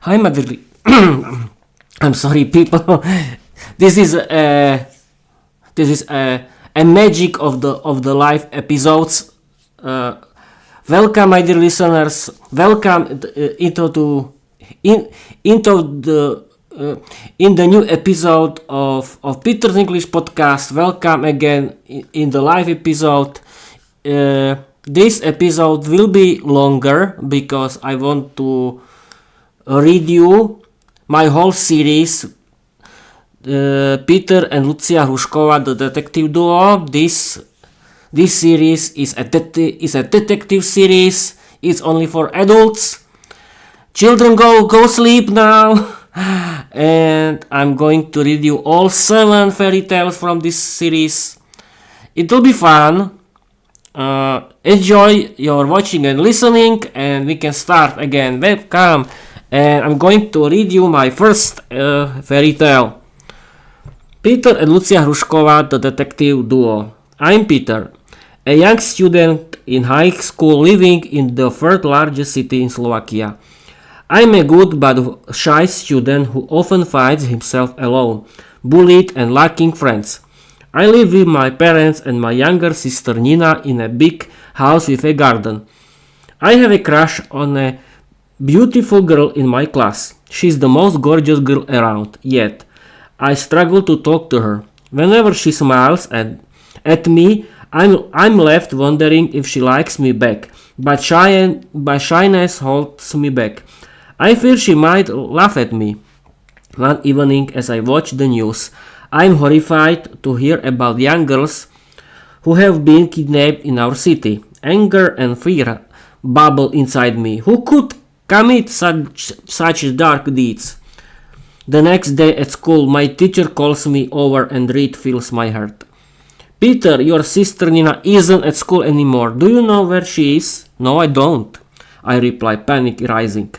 Hi, Madrid. I'm sorry, people. this is a magic of the live episodes. Welcome, my dear listeners. Welcome in the new episode of Peter's English podcast. Welcome again in the live episode. This episode will be longer because I want to read you my whole series, Peter and Lucia Hrušková, the detective duo. This series is a detective series. It's only for adults. Children, go sleep now. And I'm going to read you all 7 fairy tales from this series. It will be fun. Enjoy your watching and listening, and we can start again. Welcome. And I'm going to read you my first fairy tale. Peter and Lucia Hrušková, the detective duo. I'm Peter, a young student in high school living in the third largest city in Slovakia. I'm a good but shy student who often finds himself alone, bullied and lacking friends. I live with my parents and my younger sister Nina in a big house with a garden. I have a crush on a beautiful girl in my class. She's the most gorgeous girl around, yet I struggle to talk to her. Whenever she smiles at me, I'm left wondering if she likes me back, but shyness holds me back. I fear she might laugh at me. One evening, as I watch the news, I'm horrified to hear about young girls who have been kidnapped in our city. Anger and fear bubble inside me. Who could commit such dark deeds? The next day at school, my teacher calls me over and Reed fills my heart. Peter, your sister Nina isn't at school anymore. Do you know where she is? No, I don't, I reply, panic rising.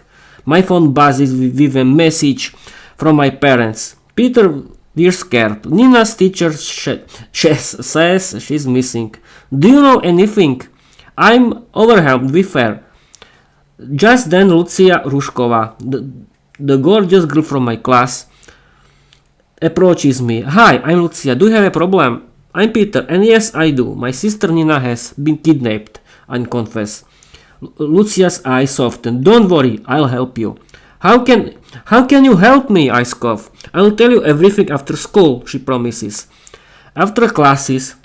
My phone buzzes with a message from my parents. Peter, we're scared. Nina's teacher says she's missing. Do you know anything? I'm overwhelmed with fear. Just then Lucia Hrušková, the gorgeous girl from my class, approaches me. Hi, I'm Lucia. Do you have a problem? I'm Peter, and yes, I do. My sister Nina has been kidnapped, I confess. Lucia's eyes soften. Don't worry, I'll help you. How can you help me? I scoff. I'll tell you everything after school, she promises. After classes,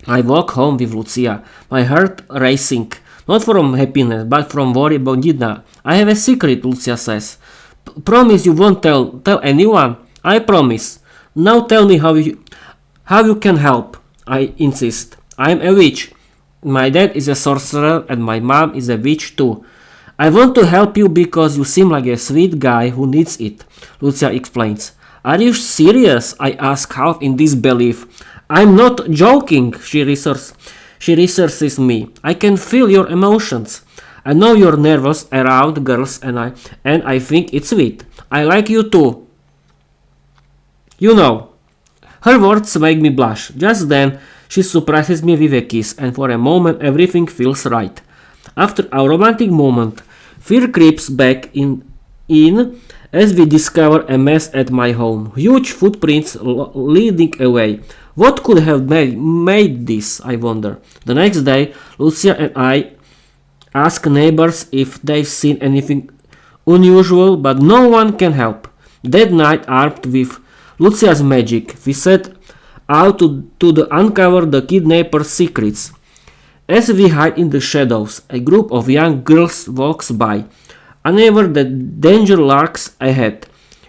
I walk home with Lucia, my heart racing, not from happiness, but from worry about Nina. I have a secret, Lucia says. Promise you won't tell anyone? I promise. Now tell me how you can help, I insist. I'm a witch. My dad is a sorcerer and my mom is a witch too. I want to help you because you seem like a sweet guy who needs it, Lucia explains. Are you serious? I ask, half in disbelief. I'm not joking, she reassures me. I can feel your emotions. I know you're nervous around girls and I think it's sweet. I like you too. You know. Her words make me blush. Just then, she surprises me with a kiss, and for a moment everything feels right. After our romantic moment, fear creeps back in as we discover a mess at my home. Huge footprints leading away. What could have made this, I wonder. The next day, Lucia and I ask neighbors if they've seen anything unusual, but no one can help. That night, armed with Lucia's magic, we set out to uncover the kidnapper's secrets. As we hide in the shadows, a group of young girls walks by, unaware that danger lurks ahead.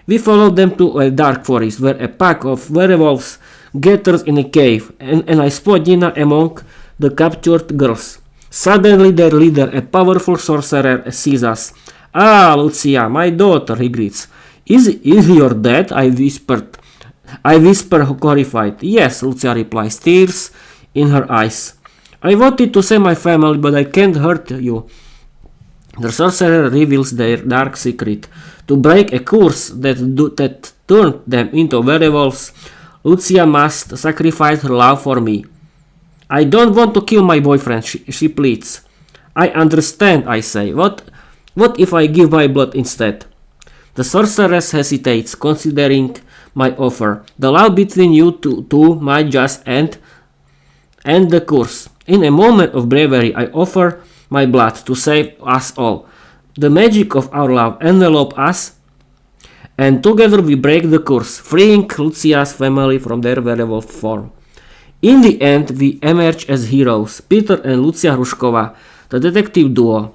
We follow them to a dark forest where a pack of werewolves gathers in a cave, and I spot Nina among the captured girls. Suddenly their leader, a powerful sorcerer, sees us. Ah, Lucia, my daughter, he greets. Is your dad? I whisper horrified. Yes, Lucia replies, tears in her eyes. I wanted to save my family, but I can't hurt you. The sorcerer reveals their dark secret. To break a curse that turned them into werewolves, Lucia must sacrifice her love for me. I don't want to kill my boyfriend, she pleads. I understand, I say. What if I give my blood instead? The sorceress hesitates, considering my offer. The love between you two might just end the course. In a moment of bravery, I offer my blood to save us all. The magic of our love envelopes us, and together we break the curse, freeing Lucia's family from their werewolf form. In the end, we emerge as heroes, Peter and Lucia Hrušková, the detective duo.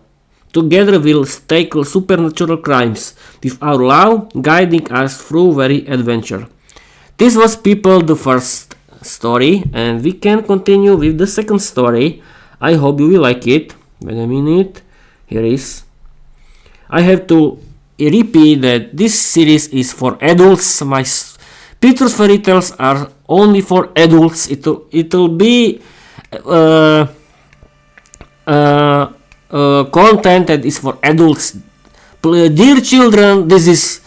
Together we'll tackle supernatural crimes, with our love guiding us through very adventure. This was People, the first story, and we can continue with the second story. I hope you will like it. Wait a minute. Here is. I have to repeat that this series is for adults. My Peter's fairy tales are only for adults. It'll be content that is for adults. Dear children, this is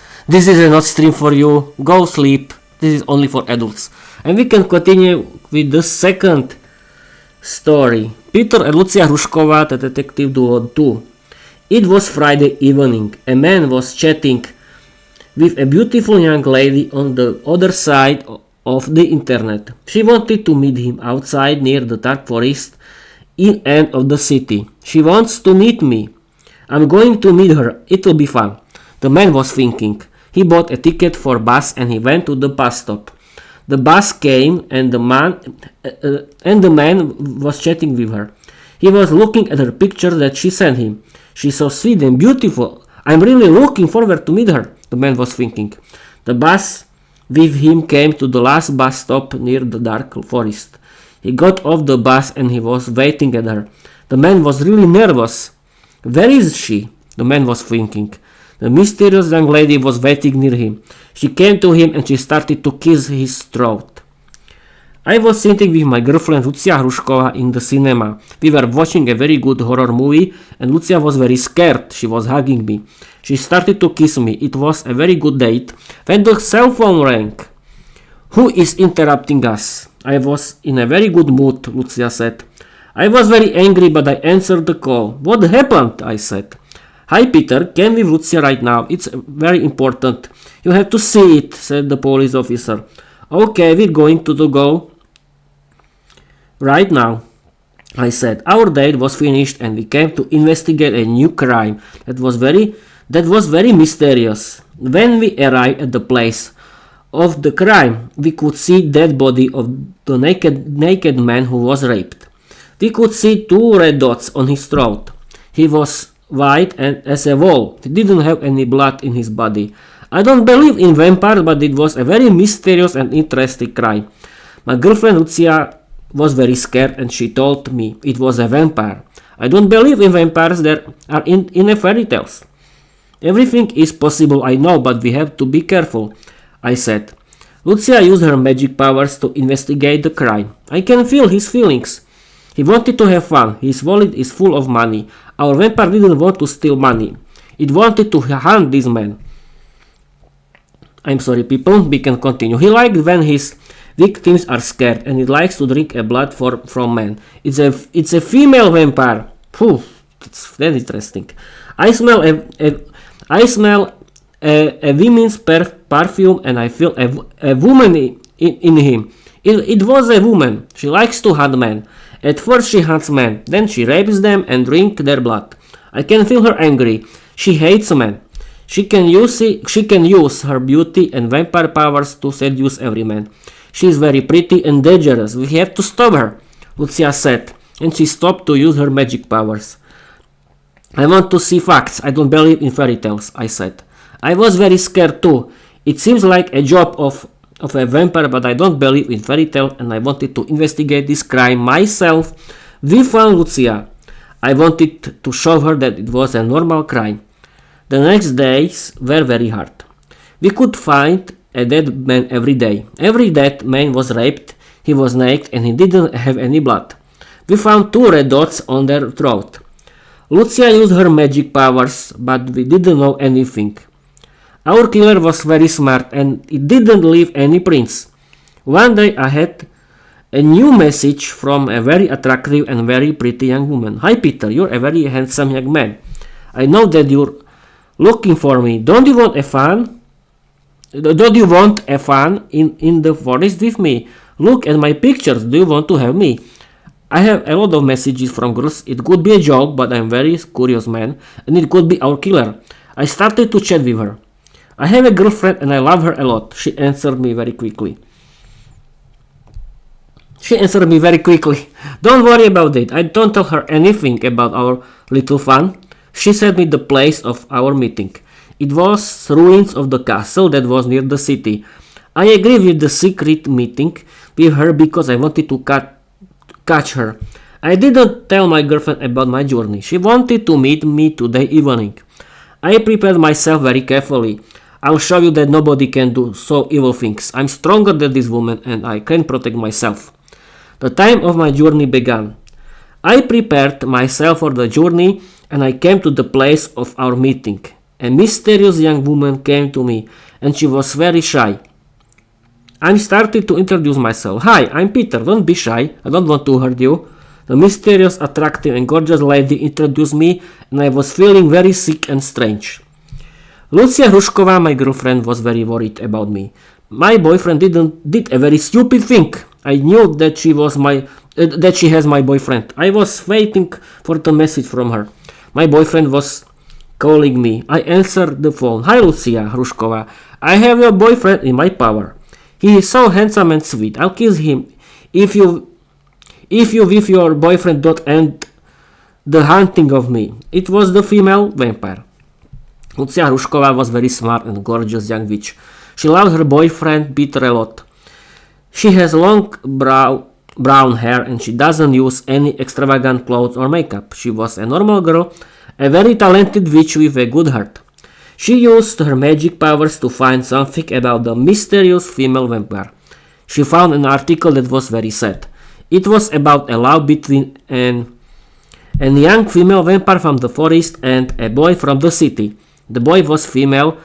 not stream for you. Go sleep. This is only for adults. And we can continue with the second story. Peter and Lucia Hrušková, the detective duo 2. It was Friday evening. A man was chatting with a beautiful young lady on the other side of the internet. She wanted to meet him outside near the dark forest in end of the city. She wants to meet me. I'm going to meet her. It'll be fun. The man was thinking. He bought a ticket for bus and he went to the bus stop. The bus came and the man was chatting with her. He was looking at her picture that she sent him. She's so sweet and beautiful. I'm really looking forward to meet her, the man was thinking. The bus with him came to the last bus stop near the dark forest. He got off the bus and he was waiting at her. The man was really nervous. Where is she? The man was thinking. The mysterious young lady was waiting near him. She came to him and she started to kiss his throat. I was sitting with my girlfriend Lucia Hrušková in the cinema. We were watching a very good horror movie and Lucia was very scared. She was hugging me. She started to kiss me. It was a very good date when the cell phone rang. Who is interrupting us? I was in a very good mood, Lucia said. I was very angry but I answered the call. What happened? I said. Hi Peter, can we Lucia right now? It's very important. You have to see it, said the police officer. Okay, we're going to go right now, I said. Our date was finished and we came to investigate a new crime that was very mysterious. When we arrived at the place of the crime, we could see dead body of the naked man who was raped. We could see 2 red dots on his throat. He was white and as a wall. He didn't have any blood in his body. I don't believe in vampires, but it was a very mysterious and interesting crime. My girlfriend Lucia was very scared and she told me it was a vampire. I don't believe in vampires that are in a fairy tales. Everything is possible, I know, but we have to be careful, I said. Lucia used her magic powers to investigate the crime. I can feel his feelings. He wanted to have fun. His wallet is full of money. Our vampire didn't want to steal money. It wanted to hunt this man. I'm sorry people, we can continue. He liked when his victims are scared and he likes to drink a blood from men. It's a female vampire. Phew, that's very interesting. I smell a woman's perfume and I feel a woman in him. It was a woman. She likes to hunt men. At first she hunts men, then she rapes them and drinks their blood. I can feel her angry. She hates men. She can use her beauty and vampire powers to seduce every man. She is very pretty and dangerous. We have to stop her, Lucia said, and she stopped to use her magic powers. I want to see facts. I don't believe in fairy tales, I said. I was very scared too. It seems like a job of a vampire, but I don't believe in fairy tale and I wanted to investigate this crime myself. We found Lucia. I wanted to show her that it was a normal crime. The next days were very hard. We could find a dead man every day. Every dead man was raped, he was naked and he didn't have any blood. We found 2 red dots on their throat. Lucia used her magic powers, but we didn't know anything. Our killer was very smart and it didn't leave any prints. One day I had a new message from a very attractive and very pretty young woman. Hi Peter, you're a very handsome young man. I know that you're looking for me. Don't you want a fun? Don't you want a fun in the forest with me? Look at my pictures. Do you want to have me? I have a lot of messages from girls. It could be a joke, but I'm very curious man, and it could be our killer. I started to chat with her. I have a girlfriend and I love her a lot. She answered me very quickly. Don't worry about it. I don't tell her anything about our little fun. She sent me the place of our meeting. It was ruins of the castle that was near the city. I agreed with the secret meeting with her because I wanted to catch her. I didn't tell my girlfriend about my journey. She wanted to meet me today evening. I prepared myself very carefully. I'll show you that nobody can do so evil things. I'm stronger than this woman and I can protect myself. The time of my journey began. I prepared myself for the journey and I came to the place of our meeting. A mysterious young woman came to me and she was very shy. I started to introduce myself. Hi, I'm Peter. Don't be shy. I don't want to hurt you. The mysterious, attractive and gorgeous lady introduced me and I was feeling very sick and strange. Lucia Hrušková, my girlfriend, was very worried about me. My boyfriend did a very stupid thing. I knew that she has my boyfriend. I was waiting for the message from her. My boyfriend was calling me. I answered the phone. Hi Lucia Hrušková. I have your boyfriend in my power. He is so handsome and sweet. I'll kiss him if you with your boyfriend don't end the hunting of me. It was the female vampire. Lucia Hrušková was very smart and gorgeous young witch. She loved her boyfriend Peter a lot. She has long brown hair and she doesn't use any extravagant clothes or makeup. She was a normal girl, a very talented witch with a good heart. She used her magic powers to find something about the mysterious female vampire. She found an article that was very sad. It was about a love between a young female vampire from the forest and a boy from the city. The boy was female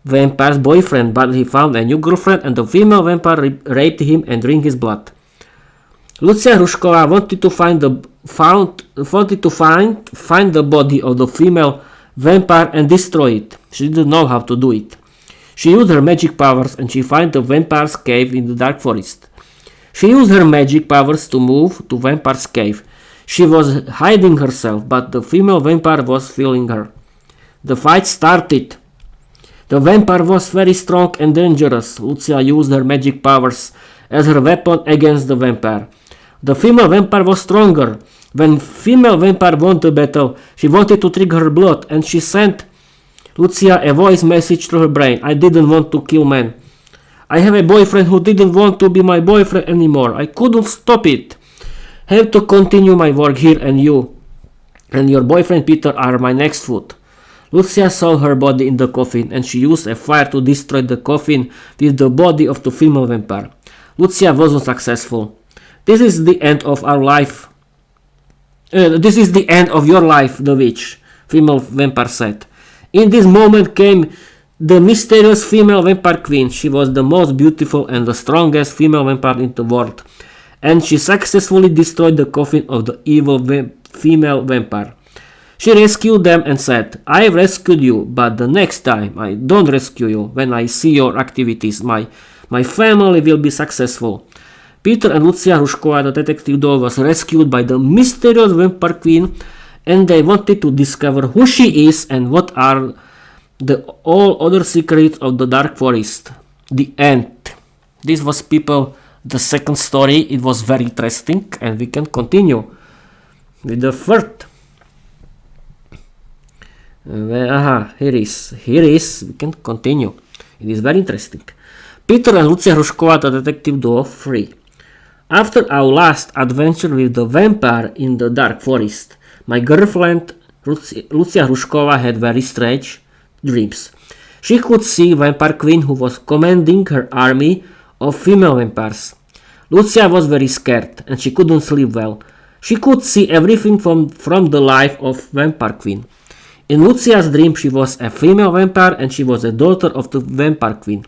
vampire's boyfriend, but he found a new girlfriend and the female vampire raped him and drank his blood. Lucia Hrušková wanted to find the body of the female vampire and destroy it. She didn't know how to do it. She used her magic powers and she found the vampire's cave in the dark forest. She used her magic powers to move to vampire's cave. She was hiding herself, but the female vampire was feeling her. The fight started. The vampire was very strong and dangerous. Lucia used her magic powers as her weapon against the vampire. The female vampire was stronger. When female vampire won the battle, she wanted to trigger her blood and she sent Lucia a voice message through her brain. I didn't want to kill men. I have a boyfriend who didn't want to be my boyfriend anymore. I couldn't stop it. Have to continue my work here and you and your boyfriend Peter are my next food. Lucia saw her body in the coffin and she used a fire to destroy the coffin with the body of the female vampire. Lucia wasn't successful. This is the end of our life. This is the end of your life, the witch, female vampire said. In this moment came the mysterious female vampire queen. She was the most beautiful and the strongest female vampire in the world. And she successfully destroyed the coffin of the evil female vampire. She rescued them and said, I rescued you, but the next time I don't rescue you. When I see your activities, my family will be successful. Peter and Lucia Hrušková, the detective duo, was rescued by the mysterious vampire queen and they wanted to discover who she is and what are all other secrets of the dark forest. The end. This was, people, the second story. It was very interesting and we can continue with the third. Here is. We can continue. It is very interesting. Peter and Lucia Hrušková, the detective duo 3. After our last adventure with the vampire in the dark forest, my girlfriend Lucia Hrušková had very strange dreams. She could see vampire queen who was commanding her army of female vampires. Lucia was very scared and she couldn't sleep well. She could see everything from the life of vampire queen. In Lucia's dream she was a female vampire and she was a daughter of the vampire queen.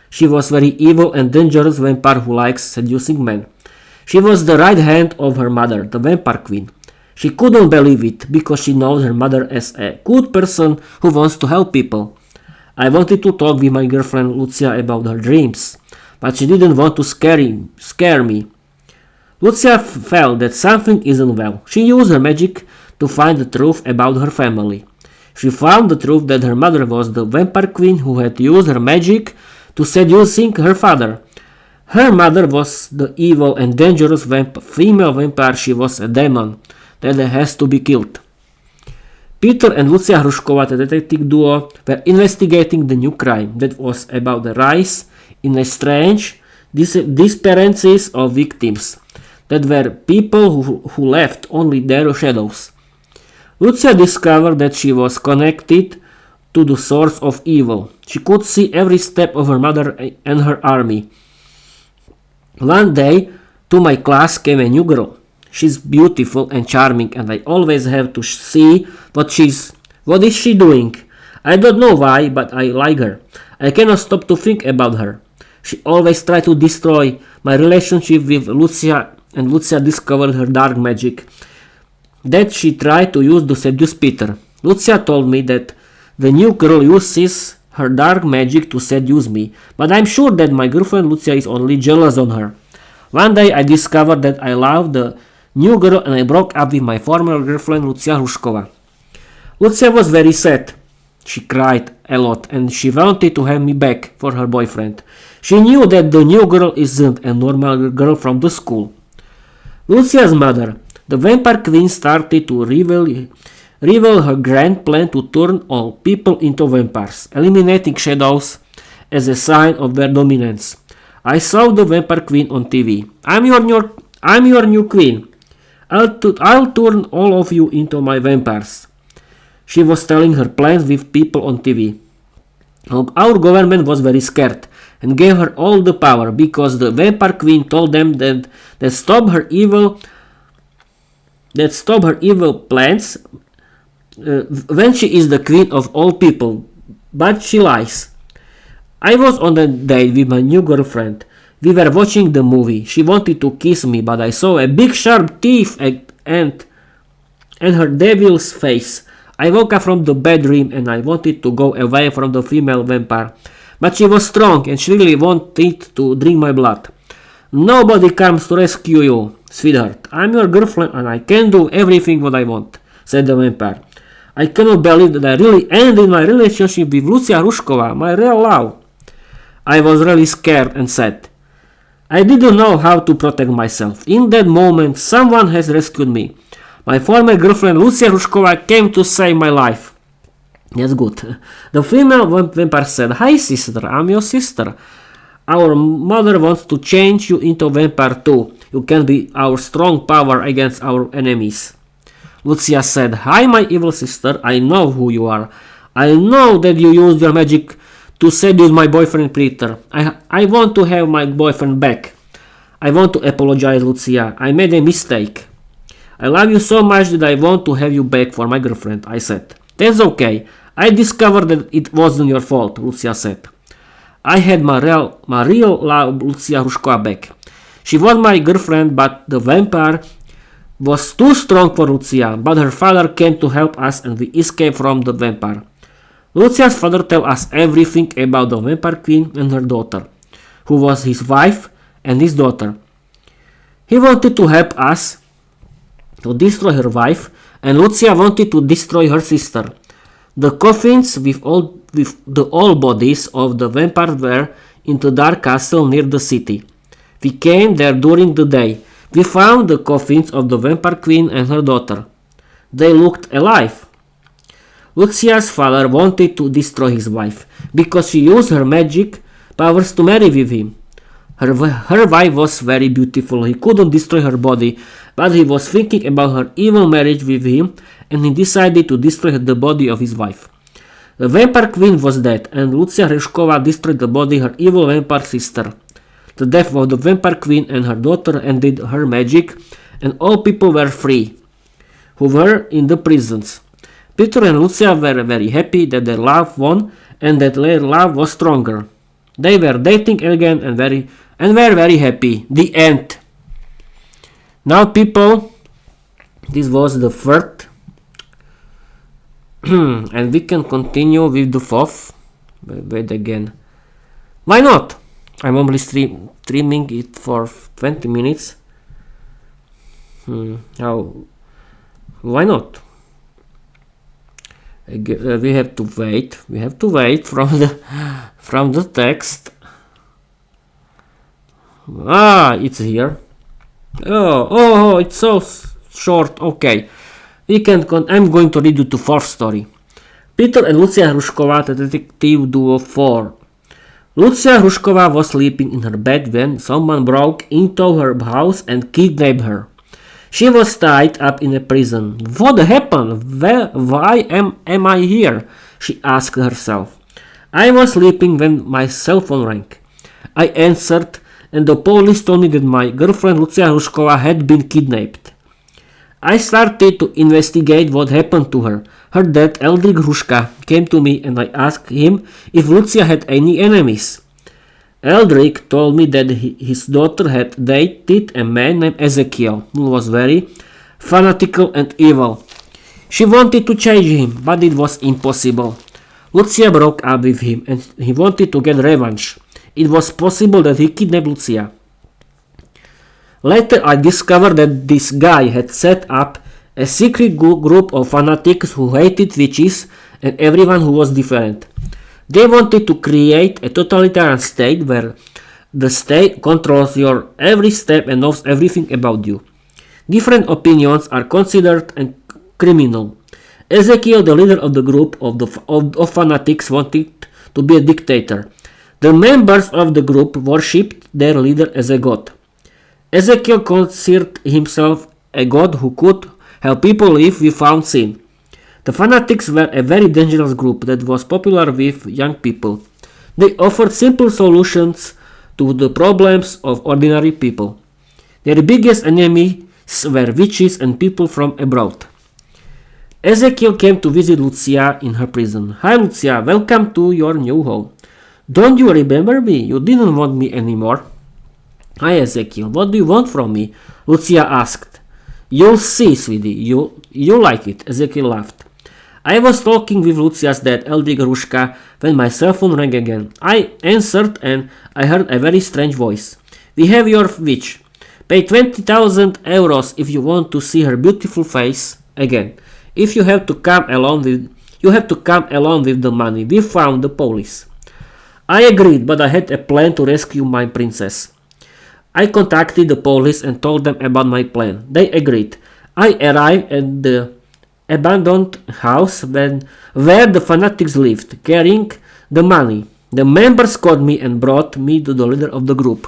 She was very evil and dangerous vampire who likes seducing men. She was the right hand of her mother, the vampire queen. She couldn't believe it because she knows her mother as a good person who wants to help people. I wanted to talk with my girlfriend Lucia about her dreams, but she didn't want to scare me. Lucia felt that something isn't well. She used her magic to find the truth about her family. She found the truth that her mother was the vampire queen who had used her magic to seducing her father. Her mother was the evil and dangerous female vampire. She was a demon that has to be killed. Peter and Lucia Hrušková, the detective duo, were investigating the new crime that was about the rise in a strange disappearances of victims that were people who left only their shadows. Lucia discovered that she was connected to the source of evil. She could see every step of her mother and her army. One day, to my class came a new girl. She's beautiful and charming, and I always have to see what is she doing. I don't know why, but I like her. I cannot stop to think about her. She always tried to destroy my relationship with Lucia, and Lucia discovered her dark magic that she tried to use to seduce Peter. Lucia told me that the new girl uses her dark magic to seduce me, but I'm sure that my girlfriend Lucia is only jealous on her. One day I discovered that I loved the new girl and I broke up with my former girlfriend Lucia Hrušková. Lucia was very sad. She cried a lot and she wanted to have me back for her boyfriend. She knew that the new girl isn't a normal girl from the school. Lucia's mother, the vampire queen, started to reveal her grand plan to turn all people into vampires, eliminating shadows as a sign of their dominance. I saw the vampire queen on TV. I'm your new queen. I'll turn all of you into my vampires. She was telling her plans with people on TV. Our government was very scared and gave her all the power because the vampire queen told them that stop her evil plans when she is the queen of all people. But she lies. I was on a date with my new girlfriend. We were watching the movie. She wanted to kiss me, but I saw a big sharp teeth and her devil's face. I woke up from the bad dream and I wanted to go away from the female vampire. But she was strong and she really wanted to drink my blood. Nobody comes to rescue you, sweetheart. I'm your girlfriend and I can do everything what I want, said the vampire. I cannot believe that I really ended my relationship with Lucia Hrušková, my real love. I was really scared and sad. I didn't know how to protect myself. In that moment, someone has rescued me. My former girlfriend Lucia Hrušková came to save my life. That's good. The female vampire said, "Hi sister, I'm your sister. Our mother wants to change you into a vampire too. You can be our strong power against our enemies." Lucia said, "Hi my evil sister, I know who you are. I know that you used your magic to seduce my boyfriend Peter. I want to have my boyfriend back. I want to apologize, Lucia. I made a mistake. I love you so much that I want to have you back for my girlfriend," I said. "That's okay. I discovered that it wasn't your fault," Lucia said. I had my real love Lucia Hrušková back. She was my girlfriend, but the vampire was too strong for Lucia, but her father came to help us and we escaped from the vampire. Lucia's father told us everything about the vampire queen and her daughter, who was his wife and his daughter. He wanted to help us to destroy her wife, and Lucia wanted to destroy her sister. The coffins with the old bodies of the vampires were in the dark castle near the city. We came there during the day. We found the coffins of the vampire queen and her daughter. They looked alive. Lucia's father wanted to destroy his wife because she used her magic powers to marry with him. Her wife was very beautiful. He couldn't destroy her body, but he was thinking about her evil marriage with him, and he decided to destroy the body of his wife. The vampire queen was dead, and Lucia Hrušková destroyed the body of her evil vampire sister. The death of the vampire queen and her daughter ended her magic, and all people were free, who were in the prisons. Peter and Lucia were very happy that their love won, and that their love was stronger. They were dating again and were very happy. The end. Now people This was the third. And we can continue with the fourth. Wait again. Why not? I'm only streaming it for 20 minutes. Why not? We have to wait. We have to wait from the text. It's here. Oh, it's so short. Okay. I'm going to read you the fourth story. Peter and Lucia Hrušková, the detective duo 4. Lucia Hrušková was sleeping in her bed when someone broke into her house and kidnapped her. She was tied up in a prison. What happened? Why am I here? She asked herself. I was sleeping when my cell phone rang. I answered, and the police told me that my girlfriend Lucia Hrušková had been kidnapped. I started to investigate what happened to her. Her dad, Eldrik Hruška, came to me and I asked him if Lucia had any enemies. Eldrik told me that his daughter had dated a man named Ezekiel, who was very fanatical and evil. She wanted to change him, but it was impossible. Lucia broke up with him and he wanted to get revenge. It was possible that he kidnapped Lucia. Later I discovered that this guy had set up a secret group of fanatics who hated witches and everyone who was different. They wanted to create a totalitarian state where the state controls your every step and knows everything about you. Different opinions are considered criminal. Ezekiel, the leader of the group of fanatics, wanted to be a dictator. The members of the group worshipped their leader as a god. Ezekiel considered himself a god who could help people live without sin. The fanatics were a very dangerous group that was popular with young people. They offered simple solutions to the problems of ordinary people. Their biggest enemies were witches and people from abroad. Ezekiel came to visit Lucia in her prison. Hi Lucia, welcome to your new home. Don't you remember me? You didn't want me anymore. Hi Ezekiel, what do you want from me? Lucia asked. You'll see, sweetie, you like it, Ezekiel laughed. I was talking with Lucia's dad, Eldrik Hruška, when my cell phone rang again. I answered and I heard a very strange voice. We have your witch. Pay 20,000 euros if you want to see her beautiful face again. If you have to come along with the money. We found the police. I agreed, but I had a plan to rescue my princess. I contacted the police and told them about my plan. They agreed. I arrived at the abandoned house where the fanatics lived, carrying the money. The members caught me and brought me to the leader of the group.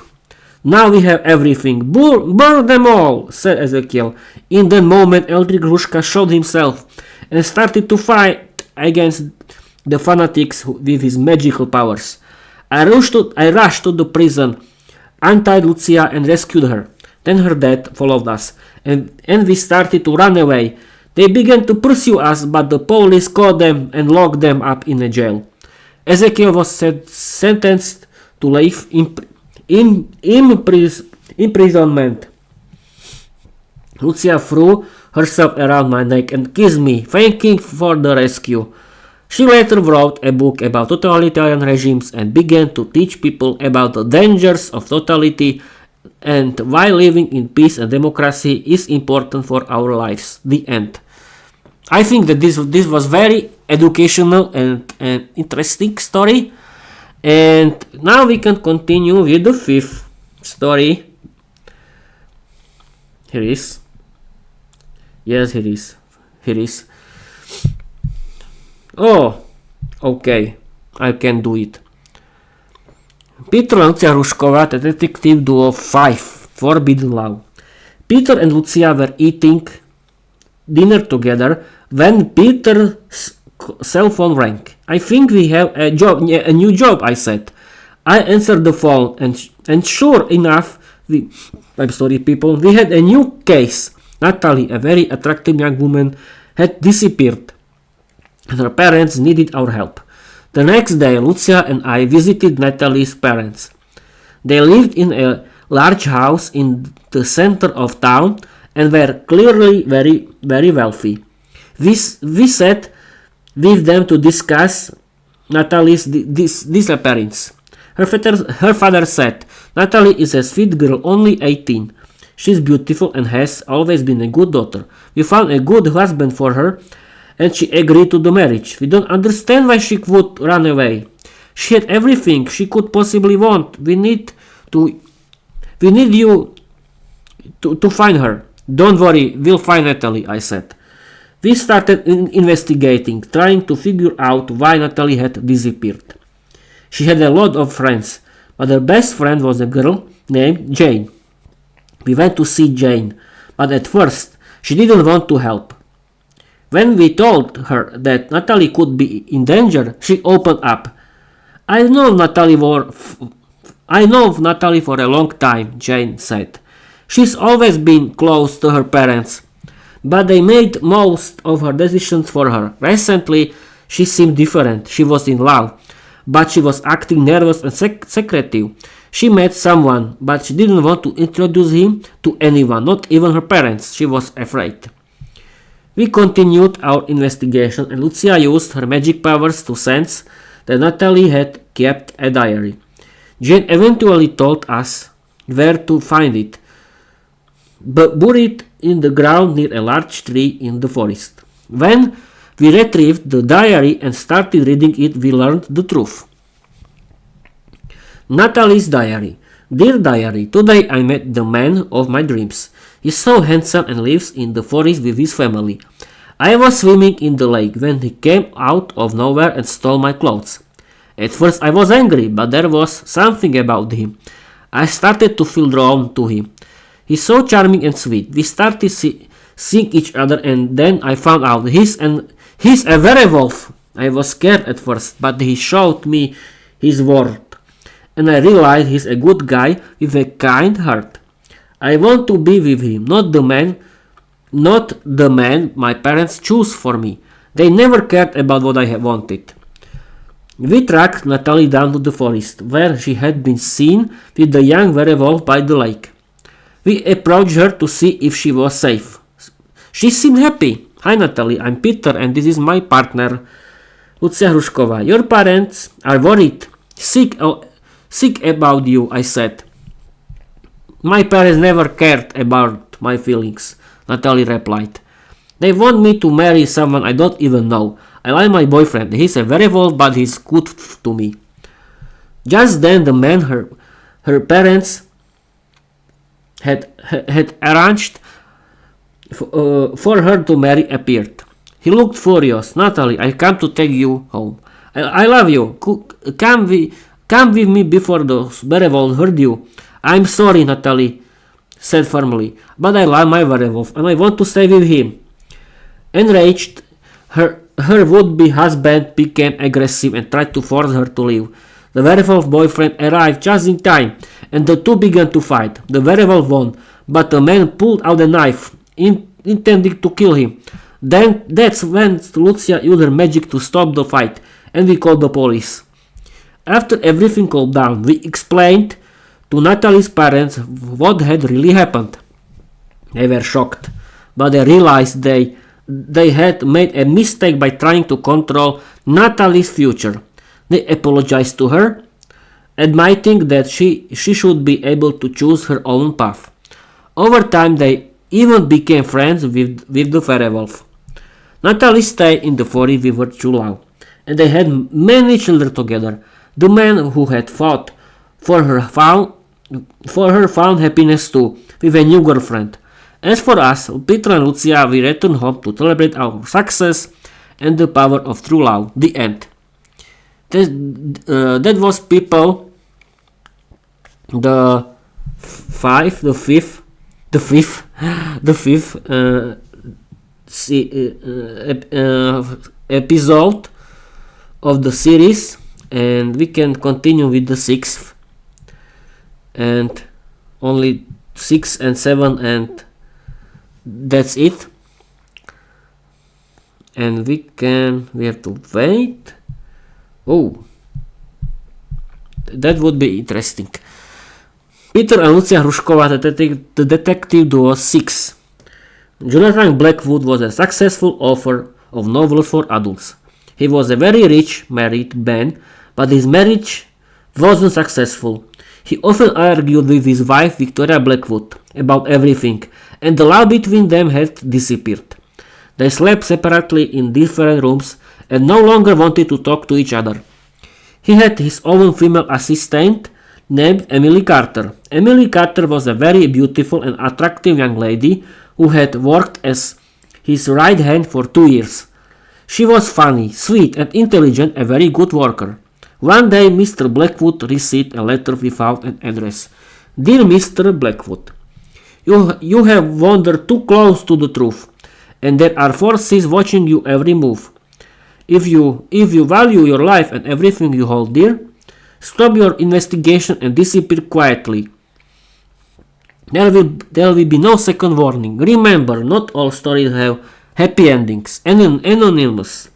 Now we have everything. Burn them all, said Ezekiel. In that moment, Eldrik Hruška showed himself and started to fight against the fanatics with his magical powers. I rushed to the prison, untied Lucia and rescued her. Then her dad followed us, and we started to run away. They began to pursue us, but the police caught them and locked them up in a jail. Ezekiel was sentenced to life in imprisonment. Lucia threw herself around my neck and kissed me, thanking for the rescue. She later wrote a book about totalitarian regimes and began to teach people about the dangers of totality and why living in peace and democracy is important for our lives. The end. I think that this was very educational and interesting story. And now we can continue with the fifth story. Here is. Yes, here is. Oh, okay, I can do it. Peter and Lucia Hrušková, the detective duo 5, Forbidden Love. Peter and Lucia were eating dinner together when Peter's cell phone rang. I think we have a new job, I said. I answered the phone and sure enough, we had a new case. Natalie, a very attractive young woman, had disappeared, and her parents needed our help. The next day, Lucia and I visited Natalie's parents. They lived in a large house in the center of town and were clearly very, very wealthy. We sat with them to discuss Natalie's disappearance. Her father said, "Natalie is a sweet girl, only 18. She's beautiful and has always been a good daughter. We found a good husband for her, and she agreed to the marriage. We don't understand why she would run away. She had everything she could possibly want. We need you to find her." "Don't worry, we'll find Natalie," I said. We started investigating, trying to figure out why Natalie had disappeared. She had a lot of friends, but her best friend was a girl named Jane. We went to see Jane, but at first she didn't want to help. When we told her that Natalie could be in danger, she opened up. I've known Natalie for a long time," Jane said. "She's always been close to her parents, but they made most of her decisions for her. Recently, she seemed different. She was in love, but she was acting nervous and secretive. She met someone, but she didn't want to introduce him to anyone, not even her parents. She was afraid." We continued our investigation, and Lucia used her magic powers to sense that Natalie had kept a diary. Jane eventually told us where to find it, buried in the ground near a large tree in the forest. When we retrieved the diary and started reading it, we learned the truth. Natalie's diary. "Dear diary, today I met the man of my dreams. He's so handsome and lives in the forest with his family. I was swimming in the lake when he came out of nowhere and stole my clothes. At first I was angry, but there was something about him. I started to feel drawn to him. He's so charming and sweet. We started seeing each other, and then I found out he's a werewolf. I was scared at first, but he showed me his word, and I realized he's a good guy with a kind heart. I want to be with him, not the man my parents chose for me. They never cared about what I wanted." We tracked Natalie down to the forest, where she had been seen with the young werewolf by the lake. We approached her to see if she was safe. She seemed happy. "Hi Natalie, I'm Peter and this is my partner, Lucia Hrušková. Your parents are worried, sick about you," I said. "My parents never cared about my feelings," Natalie replied. "They want me to marry someone I don't even know. I like my boyfriend. He's a werewolf, but he's good to me." Just then the man her parents had arranged for her to marry appeared. He looked furious. "Natalie, I come to take you home. I love you. Come with me before the werewolf hurt you." "I'm sorry," Natalie said firmly, "but I love my werewolf and I want to stay with him." Enraged, her would-be husband became aggressive and tried to force her to leave. The werewolf boyfriend arrived just in time, and the two began to fight. The werewolf won, but the man pulled out a knife, intending to kill him. That's when Lucia used her magic to stop the fight, and we called the police. After everything calmed down, we explained to Natalie's parents what had really happened. They were shocked, but they realized they had made a mistake by trying to control Natalie's future. They apologized to her, admitting that she should be able to choose her own path. Over time, they even became friends with the werewolf. Natalie stayed in the forest with her true love, and they had many children together. The man who had fought for her found happiness too, with a new girlfriend. As for us, Peter and Lucia, we returned home to celebrate our success and the power of true love. The end. That was people. The fifth episode of the series, and we can continue with the sixth, and only 6 and 7, and that's it. And we have to wait. Oh, that would be interesting. Peter and Lucia Hrušková, the detective duo 6. Jonathan Blackwood was a successful author of novels for adults. He was a very rich married man, but his marriage wasn't successful. He often argued with his wife Victoria Blackwood about everything, and the love between them had disappeared. They slept separately in different rooms and no longer wanted to talk to each other. He had his own female assistant named Emily Carter. Emily Carter was a very beautiful and attractive young lady who had worked as his right hand for 2 years. She was funny, sweet and intelligent, a very good worker. One day Mr. Blackwood received a letter without an address. Dear Mr. Blackwood, you have wandered too close to the truth, and there are forces watching you every move. If you value your life and everything you hold dear, stop your investigation and disappear quietly. There will be no second warning. Remember, not all stories have happy endings. Anonymous.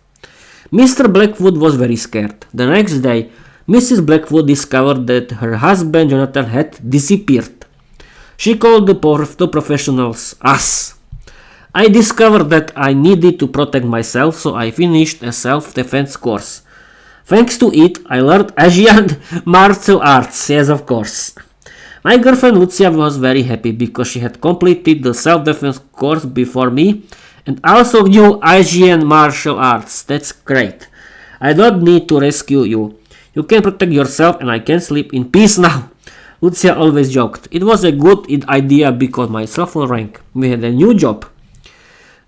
Mr. Blackwood was very scared. The next day, Mrs. Blackwood discovered that her husband Jonathan had disappeared. She called the professionals, us. I discovered that I needed to protect myself, so I finished a self-defense course. Thanks to it, I learned Asian martial arts. Yes, of course. My girlfriend Lucia was very happy because she had completed the self-defense course before me and also knew Asian martial arts. That's great. I don't need to rescue you. You can protect yourself and I can sleep in peace now. Lucia always joked. It was a good idea because my cell phone rang. We had a new job.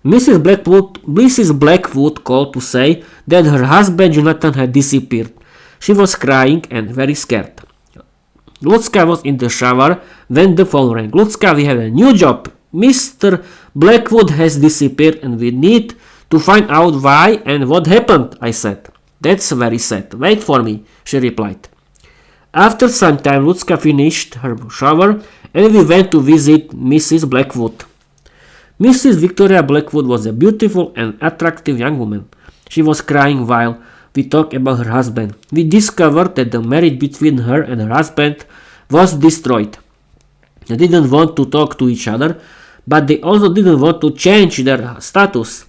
Mrs. Blackwood called to say that her husband Jonathan had disappeared. She was crying and very scared. Lucka was in the shower when the phone rang. Lucka, we have a new job. Mr. Blackwood has disappeared and we need to find out why and what happened, I said. That's very sad. Wait for me, she replied. After some time, Lucka finished her shower and we went to visit Mrs. Blackwood. Mrs. Victoria Blackwood was a beautiful and attractive young woman. She was crying while we talked about her husband. We discovered that the marriage between her and her husband was destroyed. They didn't want to talk to each other, but they also didn't want to change their status.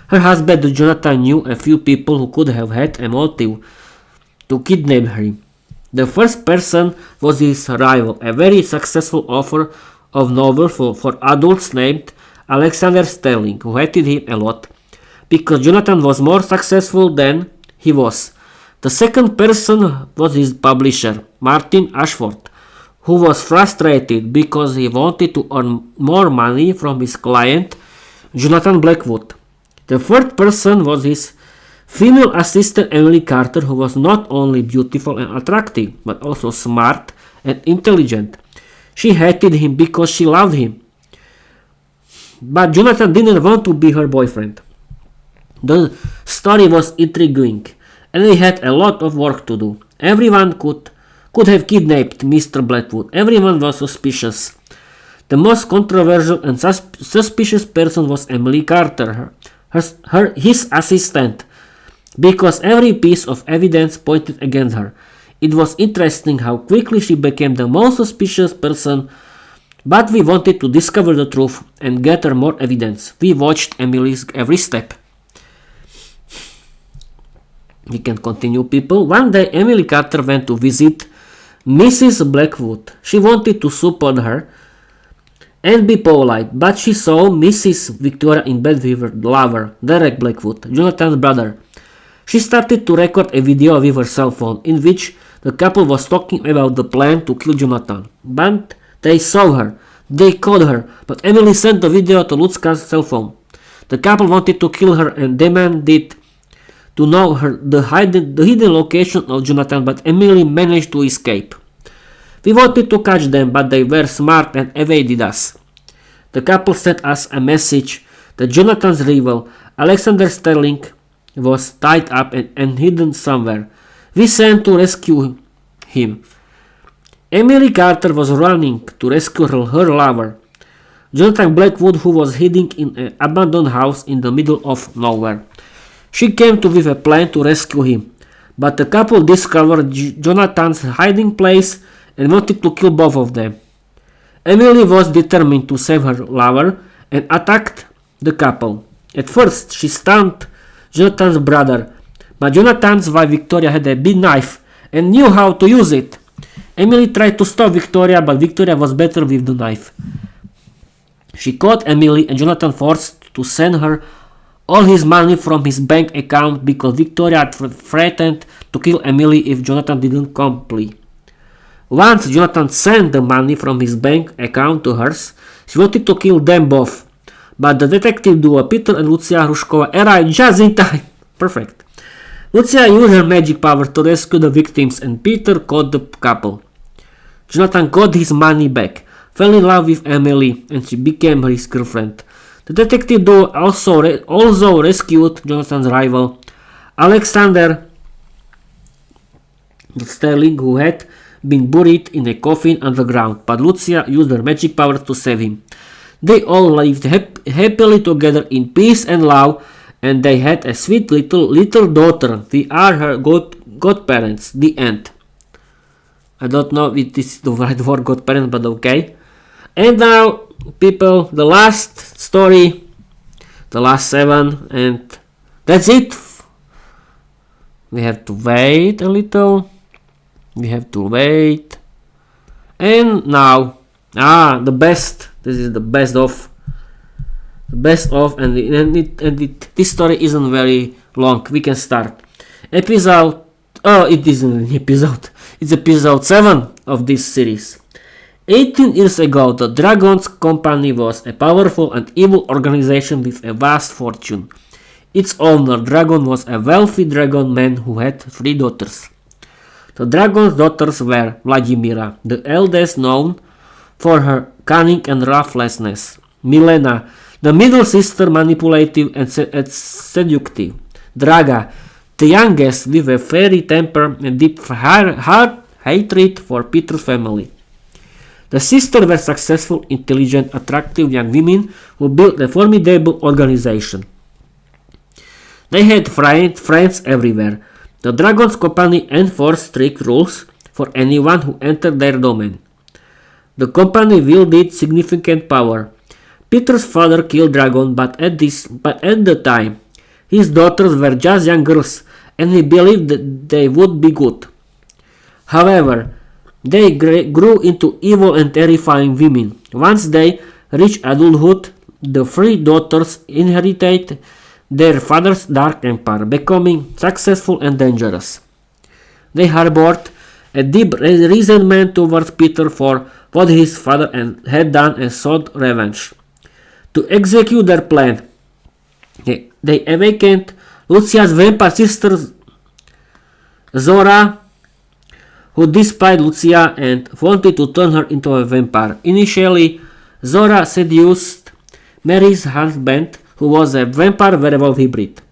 Her husband Jonathan knew a few people who could have had a motive to kidnap her. The first person was his rival, a very successful author of novels for adults named Alexander Sterling, who hated him a lot because Jonathan was more successful than he was. The second person was his publisher, Martin Ashford, who was frustrated because he wanted to earn more money from his client, Jonathan Blackwood. The third person was his female assistant, Emily Carter, who was not only beautiful and attractive, but also smart and intelligent. She hated him because she loved him. But Jonathan didn't want to be her boyfriend. The story was intriguing, and we had a lot of work to do. Everyone could have kidnapped Mr. Blackwood. Everyone was suspicious. The most controversial and suspicious person was Emily Carter, his assistant, because every piece of evidence pointed against her. It was interesting how quickly she became the most suspicious person, but we wanted to discover the truth and gather more evidence. We watched Emily's every step. We can continue, people. One day Emily Carter went to visit Mrs. Blackwood. She wanted to support her and be polite, but she saw Mrs. Victoria in bed with her lover, Derek Blackwood, Jonathan's brother. She started to record a video with her cell phone in which the couple was talking about the plan to kill Jonathan. But they saw her. They caught her, but Emily sent the video to Lucka's cell phone. The couple wanted to kill her and demanded to know the hidden location of Jonathan, but Emily managed to escape. We wanted to catch them, but they were smart and evaded us. The couple sent us a message that Jonathan's rival, Alexander Sterling, was tied up and hidden somewhere. We sent to rescue him. Emily Carter was running to rescue her lover, Jonathan Blackwood, who was hiding in an abandoned house in the middle of nowhere. She came with a plan to rescue him, but the couple discovered Jonathan's hiding place and wanted to kill both of them. Emily was determined to save her lover and attacked the couple. At first, she stunned Jonathan's brother, but Jonathan's wife Victoria had a big knife and knew how to use it. Emily tried to stop Victoria, but Victoria was better with the knife. She caught Emily and Jonathan forced to send her all his money from his bank account because Victoria had threatened to kill Emily if Jonathan didn't comply. Once Jonathan sent the money from his bank account to hers, she wanted to kill them both. But the detective duo Peter and Lucia Hrušková arrived just in time. Perfect. Lucia used her magic power to rescue the victims and Peter caught the couple. Jonathan got his money back, fell in love with Emily, and she became his girlfriend. The detective duo also rescued Jonathan's rival, Alexander Sterling, who had been buried in a coffin underground, but Lucia used her magic power to save him. They all lived happily together in peace and love, and they had a sweet little daughter. We are her godparents. The end. I don't know if this is the right word, godparents, but okay. And now, people, the last story, the last 7, and that's it. We have to wait a little. And now, the best. This is the best of, this story isn't very long. We can start. It isn't an episode. It's episode 7 of this series. 18 years ago, the Dragons Company was a powerful and evil organization with a vast fortune. Its owner, Dragon, was a wealthy dragon man who had 3 daughters. The dragon's daughters were Vladimira, the eldest, known for her cunning and ruthlessness; Milena, the middle sister, manipulative and seductive; Draga, the youngest, with a fiery temper and deep heart hatred for Peter's family. The sisters were successful, intelligent, attractive young women who built a formidable organization. They had friends everywhere. The Dragons Company enforced strict rules for anyone who entered their domain. The company wielded significant power. Peter's father killed Dragon, but at the time, his daughters were just young girls, and he believed that they would be good. However, they grew into evil and terrifying women. Once they reached adulthood, the 3 daughters inherited their father's dark empire, becoming successful and dangerous. They harbored a deep resentment towards Peter for what his father had done and sought revenge. To execute their plan, they awakened Lucia's vampire sister Zora, who despised Lucia and wanted to turn her into a vampire. Initially, Zora seduced Mary's husband, who was a vampire werewolf hybrid.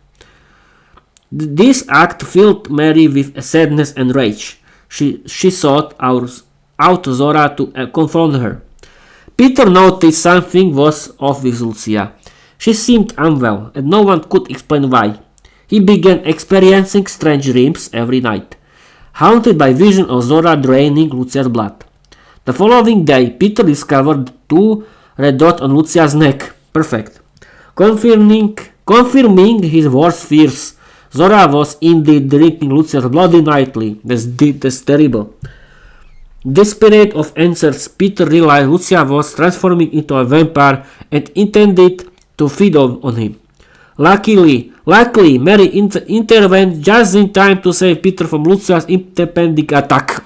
This act filled Mary with sadness and rage. She sought out Zora to confront her. Peter noticed something was off with Lucia. She seemed unwell, and no one could explain why. He began experiencing strange dreams every night, haunted by visions of Zora draining Lucia's blood. The following day, Peter discovered 2 red dots on Lucia's neck. Perfect. Confirming his worst fears. Zora was indeed drinking Lucia's blood nightly. That's terrible. Desperate of answers, Peter realized Lucia was transforming into a vampire and intended to feed on him. Luckily, Mary intervened just in time to save Peter from Lucia's impending attack.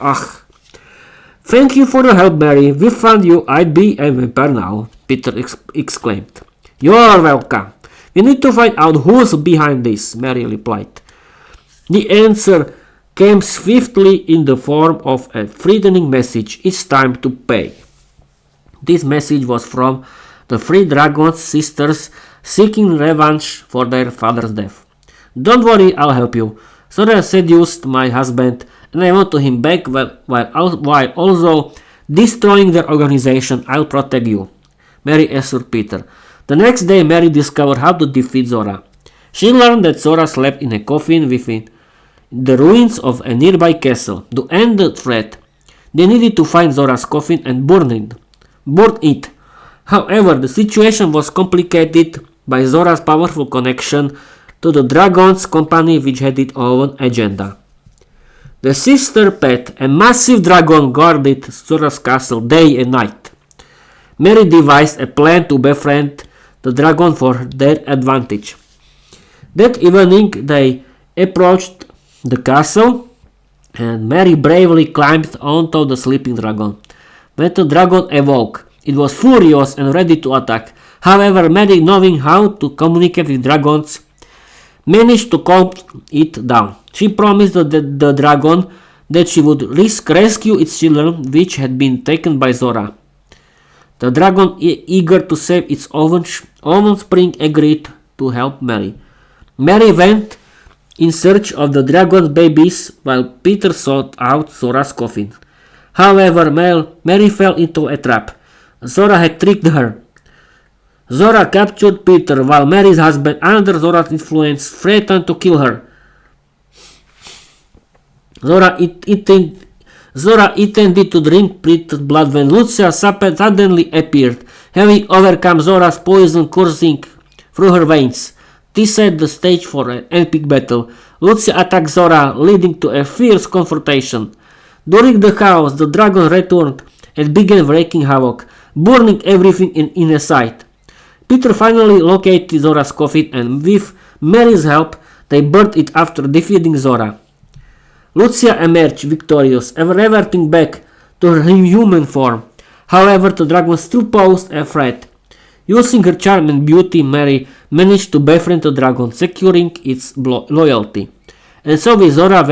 Thank you for your help, Mary. We found you. I'd be a vampire now, Peter exclaimed. You're welcome. We need to find out who's behind this, Mary replied. The answer came swiftly in the form of a threatening message. It's time to pay. This message was from the 3 Dragons sisters seeking revenge for their father's death. Don't worry, I'll help you. Zora seduced my husband, and I want him back while also destroying their organization. I'll protect you, Mary assured Peter. The next day, Mary discovered how to defeat Zora. She learned that Zora slept in a coffin within the ruins of a nearby castle. To end the threat, they needed to find Zora's coffin and burn it. However, the situation was complicated by Zora's powerful connection to the Dragon's company, which had its own agenda. The sister pet, a massive dragon, guarded Zora's castle day and night. Mary devised a plan to befriend the dragon for their advantage. That evening they approached the castle, and Mary bravely climbed onto the sleeping dragon. When the dragon awoke, it was furious and ready to attack. However, Mary, knowing how to communicate with dragons, managed to calm it down. She promised the dragon that she would rescue its children, which had been taken by Zora. The dragon, eager to save its own spring, agreed to help Mary. Mary went in search of the dragon's babies while Peter sought out Zora's coffin. However, Mary fell into a trap. Zora had tricked her. Zora captured Peter while Mary's husband, under Zora's influence, threatened to kill her. Zora intended to drink Peter's blood when Lucia suddenly appeared, having overcome Zora's poison coursing through her veins. This set the stage for an epic battle. Lucia attacked Zora, leading to a fierce confrontation. During the chaos, the dragon returned and began wreaking havoc, burning everything in his sight. Peter finally located Zora's coffin, and with Mary's help, they burned it after defeating Zora. Lucia emerged victorious, reverting back to her human form. However, the dragon still posed a threat. Using her charm and beauty, Mary managed to befriend the dragon, securing its loyalty. And so with Zora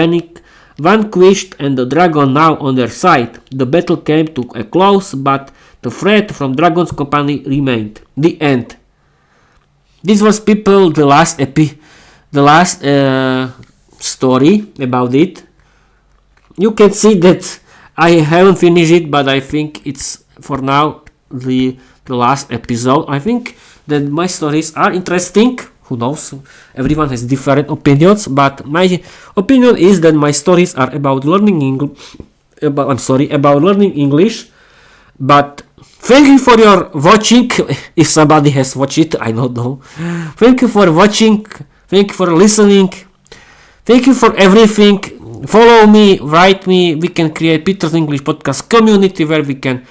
vanquished and the dragon now on their side, the battle came to a close, but the threat from Dragon's company remained. The end. This was, people, the last story about it. You can see that I haven't finished it, but I think it's for now the last episode. I think that my stories are interesting. Who knows? Everyone has different opinions, but my opinion is that my stories are about learning learning English. But thank you for your watching. If somebody has watched it, I don't know. Thank you for watching. Thank you for listening. Thank you for everything. Follow me, write me. We can create Peter's English podcast community where we can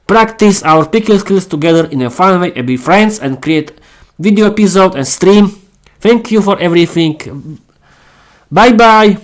practice our speaking skills together in a fun way and be friends and create video episode and stream. Thank you for everything. Bye bye.